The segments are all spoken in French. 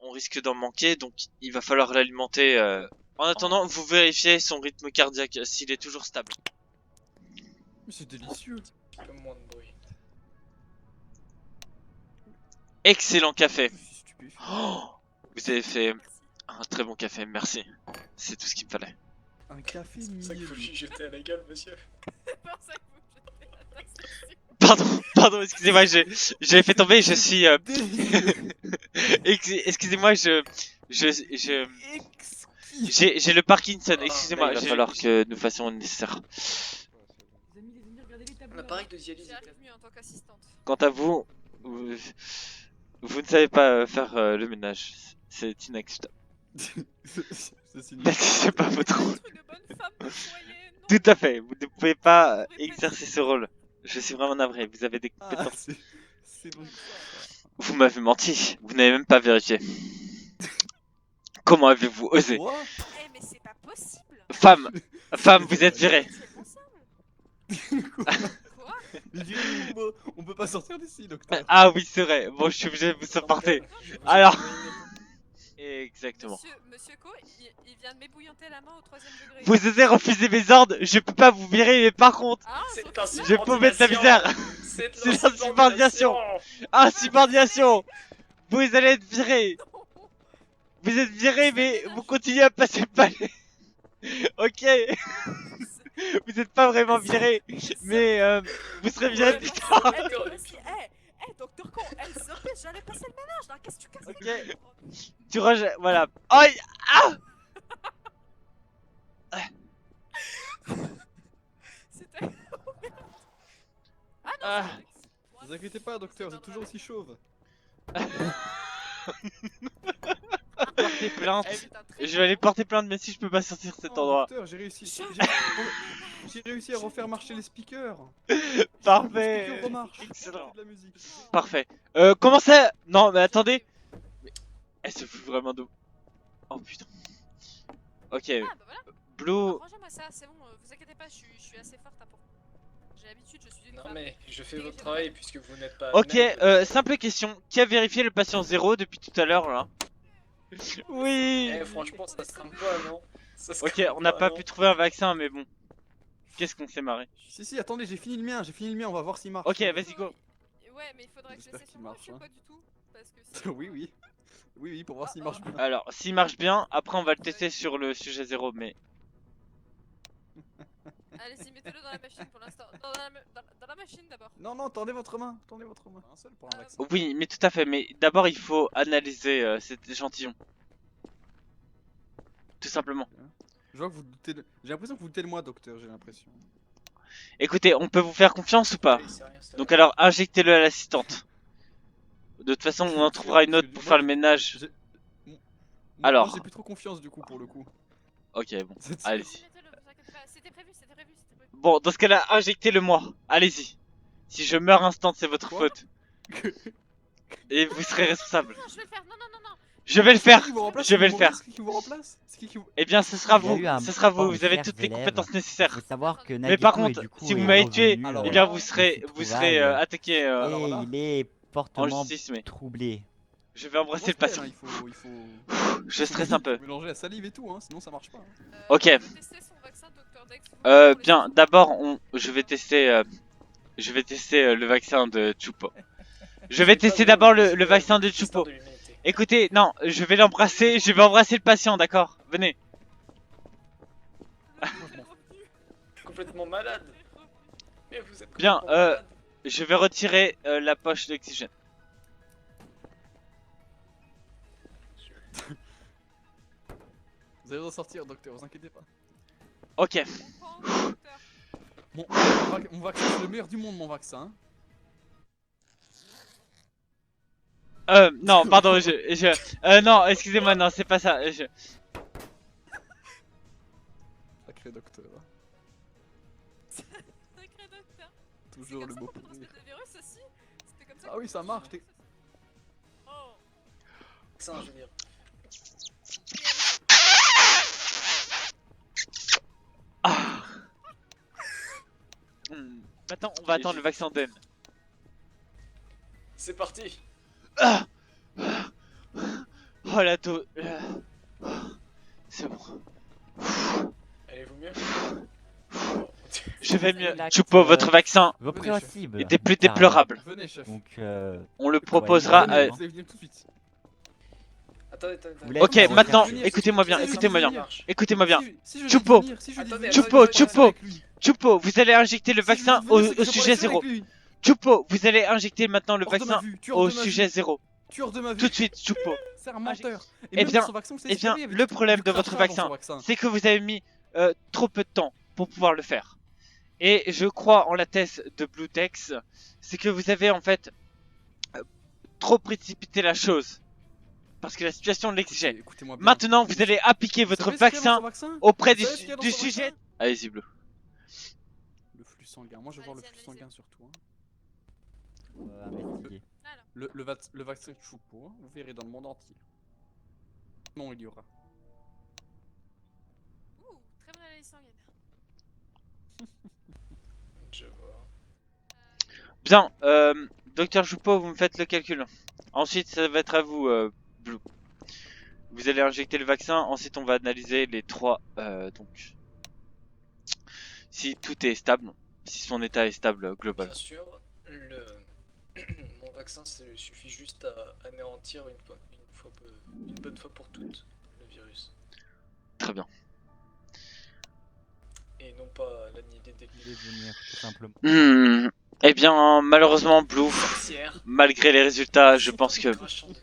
on risque d'en manquer, donc il va falloir l'alimenter. En attendant, vous vérifiez son rythme cardiaque, s'il est toujours stable. Mais c'est délicieux. Comme moins de bruit. Excellent café. Je suis stupéfié. Oh, vous avez fait un très bon café, merci. C'est tout ce qu'il me fallait. Un café C'est pour ça qu'il faut mielleux. lui jeter à la gueule, monsieur. C'est pour ça que vous me jetez la tasse dessus. Pardon, excusez-moi, j'ai fait tomber, je suis... Délicieux. Excusez-moi, Exquis. j'ai le Parkinson, excusez-moi, là, il va j'ai- falloir que nous fassions le nécessaire. Les amis, regardez les tableaux. Un appareil de dialyse. J'y arrive mieux en tant qu'assistante. Quant à vous, vous ne savez pas faire le ménage, c'est inacceptable. Ça signifie- N'exercez pas votre Être rôle. une bonne femme de foyer, non. Tout à fait, vous ne pouvez pas exercer ce rôle. Je suis vraiment navré, vous avez des Ah, compétences. c'est donc ça. Vous m'avez menti, vous n'avez même pas vérifié. Comment avez-vous osé? Quoi? Eh, mais c'est pas possible. Femme, vous êtes virée. C'est responsable. Quoi? Mais on peut pas sortir d'ici, docteur. Ah oui, c'est vrai, bon, je suis obligé de vous supporter. Alors. Exactement. Monsieur Co, il vient de m'ébouillanter la main au 3ème degré. Vous osez refuser mes ordres, je peux pas vous virer, mais par contre, Ah, C'est sauf un que- je peux mettre la misère. C'est C'est l'insubordination. Insubordination. Vous allez être viré. Vous êtes viré, mais vous continuez à passer le palais. Ok. Vous êtes pas vraiment viré, mais vous serez viré plus tard. Docteur Con, elle s'empêche, j'allais passer le ménage, là, qu'est-ce que tu casses? Ok. Tu rejettes, voilà. Aïe. C'était... Ah non, Ah. c'est Vous inquiétez pas, docteur, vous êtes toujours aussi chauve. Porter plainte. C'est un très Je vais aller porter plainte, mais si je peux pas sortir de cet Oh, endroit. docteur, j'ai réussi. J'ai réussi à refaire marcher les speakers. Parfait. Les speakers remarchent. Excellent. De la musique. Parfait. Comment ça? Non, mais attendez. Elle se fout vraiment de... Oh putain. Ok. Ah bah voilà, Blue. rangez-moi ça, c'est bon, vous inquiétez pas, je suis assez forte à pour. J'ai l'habitude, je suis une Non femme. mais je fais votre travail puisque vous n'êtes pas. Ok, même. simple question. Qui a vérifié le patient 0 depuis tout à l'heure là? Oui. Eh franchement ça se craint pas non. Ça se Ok, craint on n'a pas non. pu trouver un vaccin, mais bon. Qu'est-ce qu'on s'est marré. Si, attendez, j'ai fini le mien, on va voir s'il marche. Ok, vas-y go. Ouais, mais il faudrait que J'espère j'essaie qu'il sur moi, marche, je sais hein. pas du tout. Parce que sinon, Oui, pour voir s'il marche bien. Alors, s'il marche bien, après on va le tester sur le sujet 0, mais... Allez-y, mettez-le dans la machine pour l'instant. Dans la machine d'abord. Non, tendez votre main. Un seul pour un vaccin. Oui, mais tout à fait, mais d'abord il faut analyser cet échantillon. Tout simplement. Je vois que vous doutez de... J'ai l'impression que vous doutez de moi, docteur, j'ai l'impression. Écoutez, on peut vous faire confiance ou pas? Oui, c'est rien, c'est Donc rien. alors, injectez-le à l'assistante. De toute façon, on en trouvera une autre Parce que pour moi, faire le ménage. Moi, Alors. moi, j'ai plus trop confiance du coup pour le coup. Ok, bon, C'est- allez-y. Mettez-le, vous inquiétez pas. C'était prévu, c'était prévu, c'était prévu. Bon, dans ce cas-là, injectez-le moi. Allez-y. Si je meurs instant, c'est votre Quoi faute. Et vous serez responsable. Non, je vais le faire. Non. Je vais le faire. Qui vous remplace Je vais le faire. C'est qui vous remplace C'est qui vous... Eh bien, ce sera Il y a vous. eu un Ce sera vous. mort de Vous avez chers toutes les élèves. compétences Il nécessaires. faut savoir que Mais par Nagito, contre, du coup, si vous est m'avez tué, revenu, Alors eh bien, voilà. vous serez trouvailles. attaqué Alors et là. il est en fortement justice, mais troublé. je vais embrasser le Comment patient. se fait, hein, il faut... Je stresse un peu. Mélanger la salive et tout, hein, sinon ça marche pas. Hein. Ok. Je vais tester son vaccin, Dr. Dex. pour les Bien, enfants. d'abord, je vais tester le vaccin de Chupo. Je vais tester d'abord le vaccin de Chupo. Écoutez, non, je vais l'embrasser, je vais embrasser le patient, d'accord? Venez. Complètement malade. Mais vous êtes Bien, complètement malade. Je vais retirer la poche d'oxygène. Vous allez en sortir, docteur, vous inquiétez pas. Ok. Je comprends, docteur. Mon vaccin, c'est le meilleur du monde, mon vaccin. Non, pardon, non, excusez-moi, non, c'est pas ça. Sacré docteur. Sacré docteur. Toujours le C'est mot comme ça qu'on pourri. transmet des virus aussi. C'était comme ça Ah qu'on oui, ça transmet marche, des virus aussi. Oh. Ça, je veux dire. Ah. Maintenant, on va attendre le vaccin d'N. C'est parti. Ah. Oh la dose. C'est bon. Allez-vous mieux? Je vais mieux. L'acte, Chupo, votre vaccin Répréhensible. était plus carrément. déplorable. Venez, chef. Donc, On le proposera. ouais, Vous allez venir tout de suite. Attendez. Vous laissez Ok, la maintenant, recherche. écoutez-moi bien, écoutez-moi bien. Écoutez-moi bien. Si je dis Chupo. de venir, si je dis de Attendez, venir, Chupo, je vais Chupo. avec lui. Chupo, vous allez injecter le Si je dis de vaccin venir, c'est que au je sujet parle 0. avec lui. Chupo, vous allez injecter maintenant le Hors de ma vaccin vue, tueur au de ma sujet vue, 0. tueur de ma Tout vie. de suite, Chupo. C'est un menteur. Eh même bien, son vaccin, vous savez Eh ce qu'il y bien, avait, il y avait le du problème de votre crachat dans son vaccin, c'est que vous avez mis trop peu de temps pour pouvoir le faire. Et je crois en la thèse de Bluetex, c'est que vous avez en fait trop précipité la chose. Parce que la situation l'exigeait. Écoutez-moi bien. Maintenant, vous allez appliquer Vous votre savez ce qu'il y a dans vaccin son vaccin auprès Vous savez ce qu'il y a dans du son sujet. vaccin Allez-y, Blue. Le flux sanguin. Moi, je veux voir le Allez-y, flux allez-y. sanguin surtout. Hein. Investiguer. Le vaccin de Chupo, hein, vous verrez dans le monde entier. Non, il y aura. Ouh, très bonne analyse sanguine. Je vois. Bien, Docteur Chupo, vous me faites le calcul. Ensuite, ça va être à vous, Blue. Vous allez injecter le vaccin, ensuite on va analyser les trois, donc... Si tout est stable, si son état est stable global. Bien sûr, mon vaccin suffit juste à anéantir une bonne fois pour toutes le virus. Très bien. Et non pas l'annihiler dès Je vais venir, tout simplement. Eh bien, malheureusement, Blue, Sorcière. malgré les résultats, je pense que... Crachant de-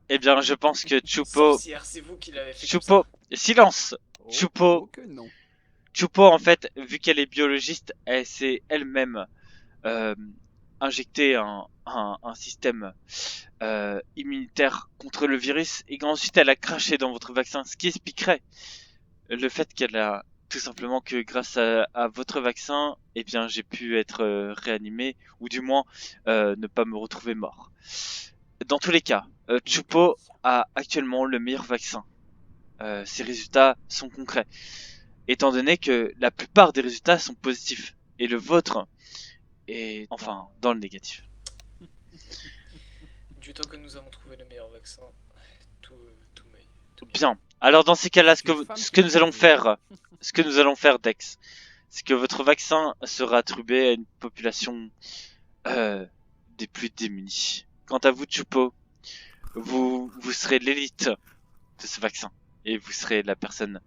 Eh bien, je pense que Chupo... Sorcière, c'est vous qui l'avez fait. Chupo... Silence! Oh, Chupo. oh que non. Chupo, en fait, vu qu'elle est biologiste, elle s'est elle-même injecté un système immunitaire contre le virus et qu'ensuite elle a craché dans votre vaccin, ce qui expliquerait le fait qu'elle a tout simplement que grâce à votre vaccin, eh bien j'ai pu être réanimé ou du moins ne pas me retrouver mort. Dans tous les cas, Chupo a actuellement le meilleur vaccin. Ses résultats sont concrets. Étant donné que la plupart des résultats sont positifs et le vôtre est enfin dans le négatif. Du temps que nous avons trouvé le meilleur vaccin, tout m'aille. Bien. Alors dans ces cas-là, ce que nous allons faire, Dex, c'est que votre vaccin sera attribué à une population des plus démunis. Quant à vous, Chupo, vous serez l'élite de ce vaccin et vous serez la personne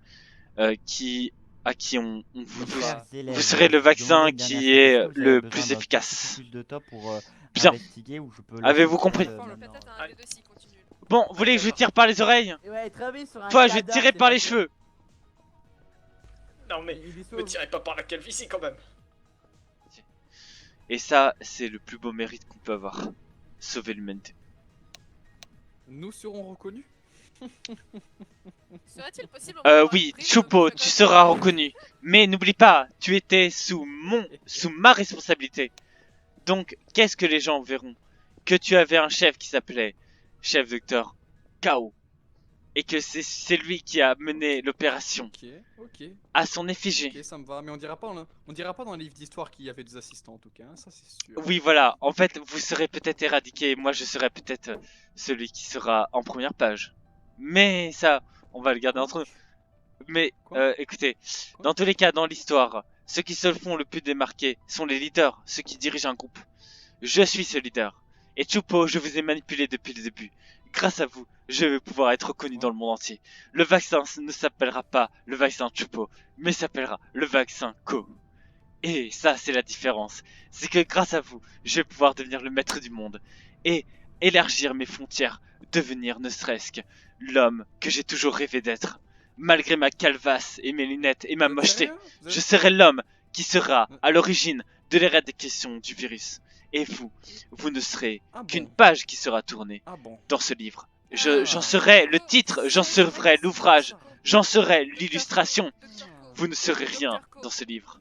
à qui vous serez le vaccin qui est le plus efficace. Plus de temps pour Bien. investiguer où je peux Avez-vous laisser, compris Enfin, on le maintenant. peut-être un Allez. D2 s'il continue. Bon, vous voulez que je vous tire par les oreilles? Ouais, travailler sur un Toi, je vais te cadavre, tirer c'est par pas les bien. cheveux. Non mais, Il est me sauve. tirez pas par la calvitie quand même. Et ça, c'est le plus beau mérite qu'on peut avoir. Sauver l'humanité. Nous serons reconnus. Serait-il possible au moins d'avoir Oui, une prise Chupo, de tu ce seras code reconnu. Mais n'oublie pas, tu étais sous ma responsabilité. Donc, qu'est-ce que les gens verront? Que tu avais un chef qui s'appelait Chef Docteur K.O. Et que c'est lui qui a mené l'opération Ok, à son effigie. ok, ça me va. Mais on dira pas dans les livres d'histoire qu'il y avait des assistants en tout cas, hein, ça c'est sûr. Oui, voilà. En fait, vous serez peut-être éradiqué. Moi, je serai peut-être celui qui sera en première page. Mais ça, on va le garder entre nous. Mais Quoi écoutez, Quoi dans tous les cas, dans l'histoire, ceux qui se font le plus démarquer sont les leaders, ceux qui dirigent un groupe. Je suis ce leader. Et Chupo, je vous ai manipulé depuis le début. Grâce à vous, je vais pouvoir être reconnu dans le monde entier. Le vaccin ne s'appellera pas le vaccin Chupo, mais s'appellera le vaccin Ko. Et ça, c'est la différence. C'est que grâce à vous, je vais pouvoir devenir le maître du monde. Et élargir mes frontières, devenir ne serait-ce que l'homme que j'ai toujours rêvé d'être. Malgré ma calvasse et mes lunettes et ma Vous êtes mocheté, sérieux Vous êtes- je serai l'homme qui sera à l'origine de l'éradication du virus. Et vous ne serez Ah qu'une bon. page qui sera tournée Ah bon. dans ce livre. Ah. J'en serai le titre, j'en serai l'ouvrage, j'en serai l'illustration. Dr. Ko. Vous ne serez rien Dr. Ko. dans ce livre.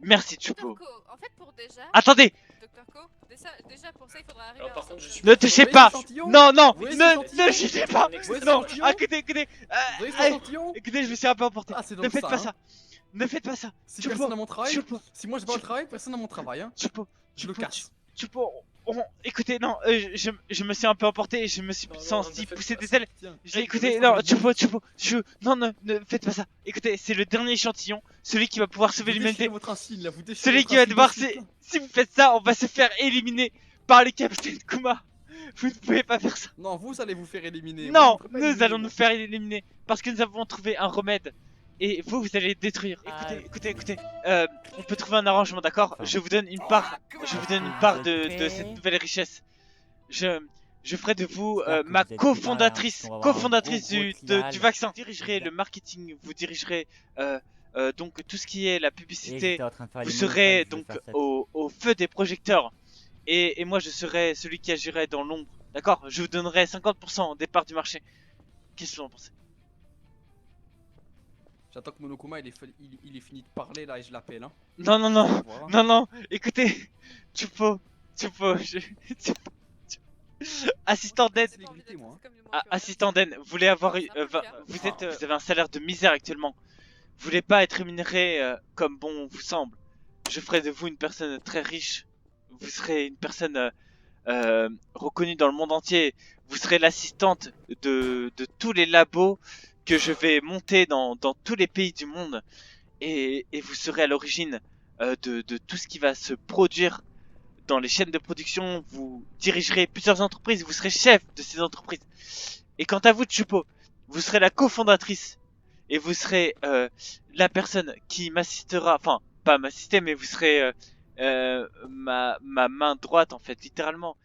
Merci, Dr. Chupo. Ko, en fait, pour déjà. Attendez, Dr. Ko, déjà pour ça, il faudra arriver Alors, à par un contre, je suis ne touchez voyez pas. l'échantillon Non, non, Vous voyez ne l'échantillon touchez pas. Vous voyez Non, l'échantillon écoutez, Vous voyez cet euh, échantillon écoutez, je me suis un peu emporté. Ah, c'est Ne donc faites ça, pas hein. ça. Ne faites pas ça. Si Chupo, personne n'a mon travail, Chupo, si moi j'ai pas le travail, personne n'a mon travail, hein. Chupo, Je le Chupo, casse. Chupo, écoutez, non, je me suis un peu emporté, je me suis Non, non, senti ne faites pousser pas des ça. ailes. Tiens. Écoutez, non, Chupo, non, ne faites pas ça. Écoutez, c'est le dernier échantillon, celui qui va pouvoir sauver Vous l'humanité. déchirez votre insigne là, vous déchirez Celui votre qui va insigne devoir, de suite, là. si vous faites ça, on va se faire éliminer par le capitaine Kuma. Vous ne pouvez pas faire ça. Non, vous allez vous faire éliminer. Non, Moi, je me ferai pas nous éliminer, allons moi. nous faire éliminer parce que nous avons trouvé un remède. Et vous allez le détruire. Ah. Écoutez. On peut trouver un arrangement, d'accord? Enfin. Je vous donne une part. Je vous donne une part de cette nouvelle richesse. Je ferai de vous J'espère que ma vous êtes pas là, cofondatrice, parce qu'on va avoir un cofondatrice gros du trial. vaccin. Vous dirigerez le marketing, vous dirigerez donc tout ce qui est la Et publicité. j'étais en train de faire Vous les serez montagnes, je veux donc faire ça. au feu des projecteurs. Et moi je serai celui qui agirait dans l'ombre. D'accord? Je vous donnerai 50% des parts du marché. Qu'est-ce que vous en pensez? J'attends que Monokuma il est fini de parler là et je l'appelle. Hein. Non, Voilà. non, écoutez, Chupo, assistant d'aide, C'est l'égalité, moi, hein. assistant d'aide, vous voulez avoir, C'est un peu le cas. vous avez un salaire de misère actuellement. Vous voulez pas être rémunéré comme bon vous semble. Je ferai de vous une personne très riche. Vous serez une personne reconnue dans le monde entier. Vous serez l'assistante de tous les labos que je vais monter dans tous les pays du monde. Et vous serez à l'origine de tout ce qui va se produire dans les chaînes de production. Vous dirigerez plusieurs entreprises, vous serez chef de ces entreprises. Et quant à vous, Chupo, vous serez la cofondatrice. Et vous serez la personne qui m'assistera, enfin, pas m'assister, mais vous serez ma main droite, en fait, littéralement.